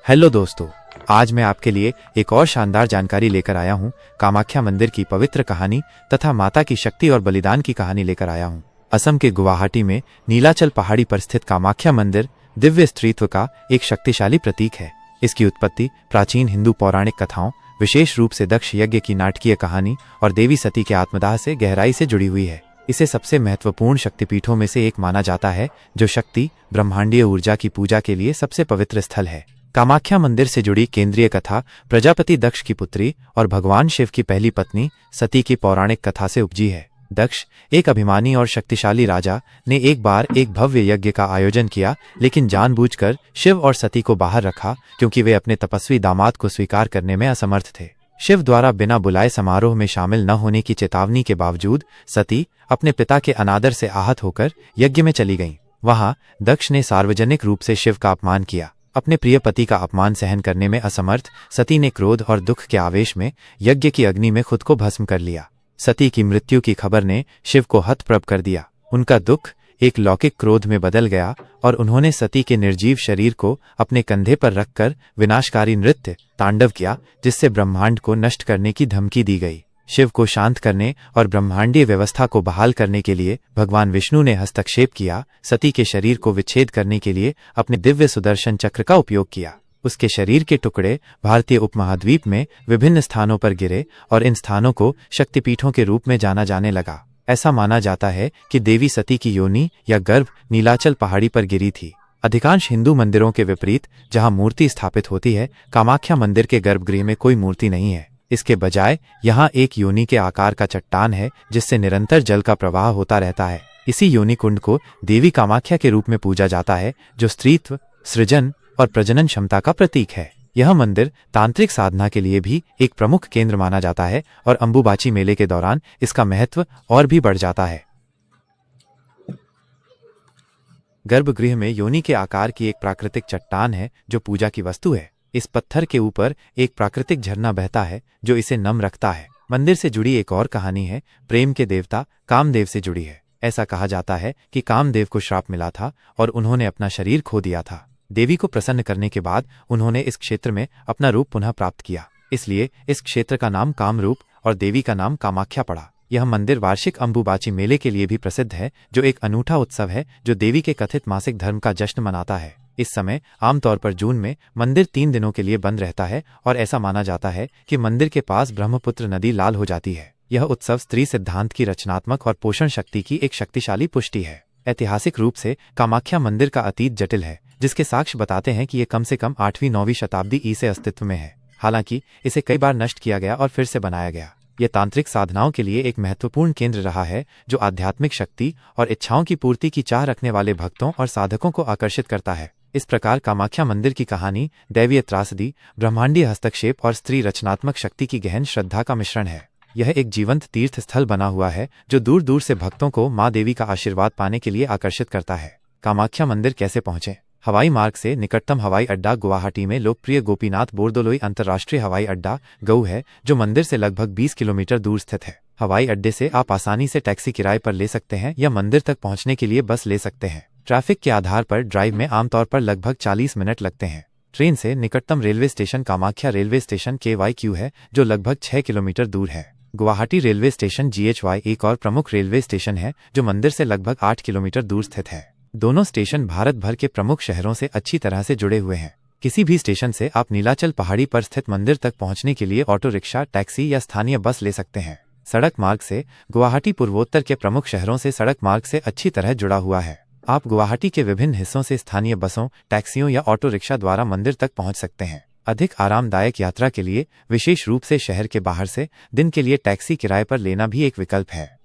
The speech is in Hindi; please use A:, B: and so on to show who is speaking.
A: हेलो दोस्तों, आज मैं आपके लिए एक और शानदार जानकारी लेकर आया हूँ। कामाख्या मंदिर की पवित्र कहानी तथा माता की शक्ति और बलिदान की कहानी लेकर आया हूँ। असम के गुवाहाटी में नीलाचल पहाड़ी पर स्थित कामाख्या मंदिर दिव्य स्त्रीत्व का एक शक्तिशाली प्रतीक है। इसकी उत्पत्ति प्राचीन हिंदू पौराणिक कथाओं, विशेष रूप से दक्ष यज्ञ की नाटकीय कहानी और देवी सती के आत्मदाह से गहराई से जुड़ी हुई है। इसे सबसे महत्वपूर्ण शक्तिपीठों में से एक माना जाता है, जो शक्ति ब्रह्मांडीय ऊर्जा की पूजा के लिए सबसे पवित्र स्थल है। कामाख्या मंदिर से जुड़ी केंद्रीय कथा प्रजापति दक्ष की पुत्री और भगवान शिव की पहली पत्नी सती की पौराणिक कथा से उपजी है। दक्ष, एक अभिमानी और शक्तिशाली राजा, ने एक बार एक भव्य यज्ञ का आयोजन किया, लेकिन जानबूझकर शिव और सती को बाहर रखा क्योंकि वे अपने तपस्वी दामाद को स्वीकार करने में असमर्थ थे। शिव द्वारा बिना बुलाए समारोह में शामिल न होने की चेतावनी के बावजूद सती अपने पिता के अनादर से आहत होकर यज्ञ में चली गईं। वहां दक्ष ने सार्वजनिक रूप से शिव का अपमान किया। अपने प्रिय पति का अपमान सहन करने में असमर्थ सती ने क्रोध और दुख के आवेश में यज्ञ की अग्नि में खुद को भस्म कर लिया। सती की मृत्यु की खबर ने शिव को हतप्रभ कर दिया। उनका दुख एक लौकिक क्रोध में बदल गया और उन्होंने सती के निर्जीव शरीर को अपने कंधे पर रखकर विनाशकारी नृत्य तांडव किया, जिससे ब्रह्मांड को नष्ट करने की धमकी दी गई। शिव को शांत करने और ब्रह्मांडीय व्यवस्था को बहाल करने के लिए भगवान विष्णु ने हस्तक्षेप किया। सती के शरीर को विच्छेद करने के लिए अपने दिव्य सुदर्शन चक्र का उपयोग किया। उसके शरीर के टुकड़े भारतीय उपमहाद्वीप में विभिन्न स्थानों पर गिरे और इन स्थानों को शक्तिपीठों के रूप में जाना जाने लगा। ऐसा माना जाता है कि देवी सती की योनि या गर्भ नीलाचल पहाड़ी पर गिरी थी। अधिकांश हिंदू मंदिरों के विपरीत, जहां मूर्ति स्थापित होती है, कामाख्या मंदिर के गर्भगृह में कोई मूर्ति नहीं है। इसके बजाय यहाँ एक योनि के आकार का चट्टान है, जिससे निरंतर जल का प्रवाह होता रहता है। इसी योनि कुंड को देवी कामाख्या के रूप में पूजा जाता है, जो स्त्रीत्व, सृजन और प्रजनन क्षमता का प्रतीक है। यह मंदिर तांत्रिक साधना के लिए भी एक प्रमुख केंद्र माना जाता है और अंबुबाची मेले के दौरान इसका महत्व और भी बढ़ जाता है। गर्भगृह में योनि के आकार की एक प्राकृतिक चट्टान है, जो पूजा की वस्तु है। इस पत्थर के ऊपर एक प्राकृतिक झरना बहता है, जो इसे नम रखता है। मंदिर से जुड़ी एक और कहानी है, प्रेम के देवता कामदेव से जुड़ी है। ऐसा कहा जाता है कि कामदेव को श्राप मिला था और उन्होंने अपना शरीर खो दिया था। देवी को प्रसन्न करने के बाद उन्होंने इस क्षेत्र में अपना रूप पुनः प्राप्त किया, इसलिए इस क्षेत्र का नाम कामरूप और देवी का नाम कामाख्या पड़ा। यह मंदिर वार्षिक अंबुबाची मेले के लिए भी प्रसिद्ध है, जो एक अनूठा उत्सव है जो देवी के कथित मासिक धर्म का जश्न मनाता है। इस समय आमतौर पर जून में मंदिर 3 दिनों के लिए बंद रहता है और ऐसा माना जाता है कि मंदिर के पास ब्रह्मपुत्र नदी लाल हो जाती है। यह उत्सव स्त्री सिद्धांत की रचनात्मक और पोषण शक्ति की एक शक्तिशाली पुष्टि है। ऐतिहासिक रूप से कामाख्या मंदिर का अतीत जटिल है, जिसके साक्ष्य बताते हैं कि ये कम से कम 8वीं-9वीं शताब्दी ई से अस्तित्व में है। हालांकि इसे कई बार नष्ट किया गया और फिर से बनाया गया। यह तांत्रिक साधनाओं के लिए एक महत्वपूर्ण केंद्र रहा है, जो आध्यात्मिक शक्ति और इच्छाओं की पूर्ति की चाह रखने वाले भक्तों और साधकों को आकर्षित करता है। इस प्रकार कामाख्या मंदिर की कहानी दैवीय त्रासदी, ब्रह्मांडीय हस्तक्षेप और स्त्री रचनात्मक शक्ति की गहन श्रद्धा का मिश्रण है। यह एक जीवंत तीर्थ स्थल बना हुआ है, जो दूर दूर से भक्तों को माँ देवी का आशीर्वाद पाने के लिए आकर्षित करता है। कामाख्या मंदिर कैसे पहुंचे? हवाई मार्ग से निकटतम हवाई अड्डा गुवाहाटी में लोकप्रिय गोपीनाथ बोरदोलोई अंतर्राष्ट्रीय हवाई अड्डा गऊ है, जो मंदिर से लगभग 20 किलोमीटर दूर स्थित है। हवाई अड्डे से आप आसानी से टैक्सी किराए पर ले सकते हैं या मंदिर तक पहुंचने के लिए बस ले सकते हैं। ट्रैफिक के आधार पर ड्राइव में आमतौर पर लगभग 40 मिनट लगते हैं। ट्रेन से निकटतम railway station Kamakhya railway station KYQ है, जो लगभग 6 किलोमीटर दूर है। गुवाहाटी रेलवे स्टेशन GHY एक और प्रमुख रेलवे स्टेशन है, जो मंदिर से लगभग 8 किलोमीटर दूर स्थित है। दोनों स्टेशन भारत भर के प्रमुख शहरों से अच्छी तरह से जुड़े हुए हैं। किसी भी स्टेशन से आप नीलाचल पहाड़ी पर स्थित मंदिर तक पहुंचने के लिए ऑटो रिक्शा, टैक्सी या स्थानीय बस ले सकते हैं। सड़क मार्ग से गुवाहाटी पूर्वोत्तर के प्रमुख शहरों से सड़क मार्ग से अच्छी तरह जुड़ा हुआ है। आप गुवाहाटी के विभिन्न हिस्सों से स्थानीय बसों, टैक्सियों या ऑटो रिक्शा द्वारा मंदिर तक पहुंच सकते हैं। अधिक आरामदायक यात्रा के लिए विशेष रूप से शहर के बाहर से दिन के लिए टैक्सी किराए पर लेना भी एक विकल्प है।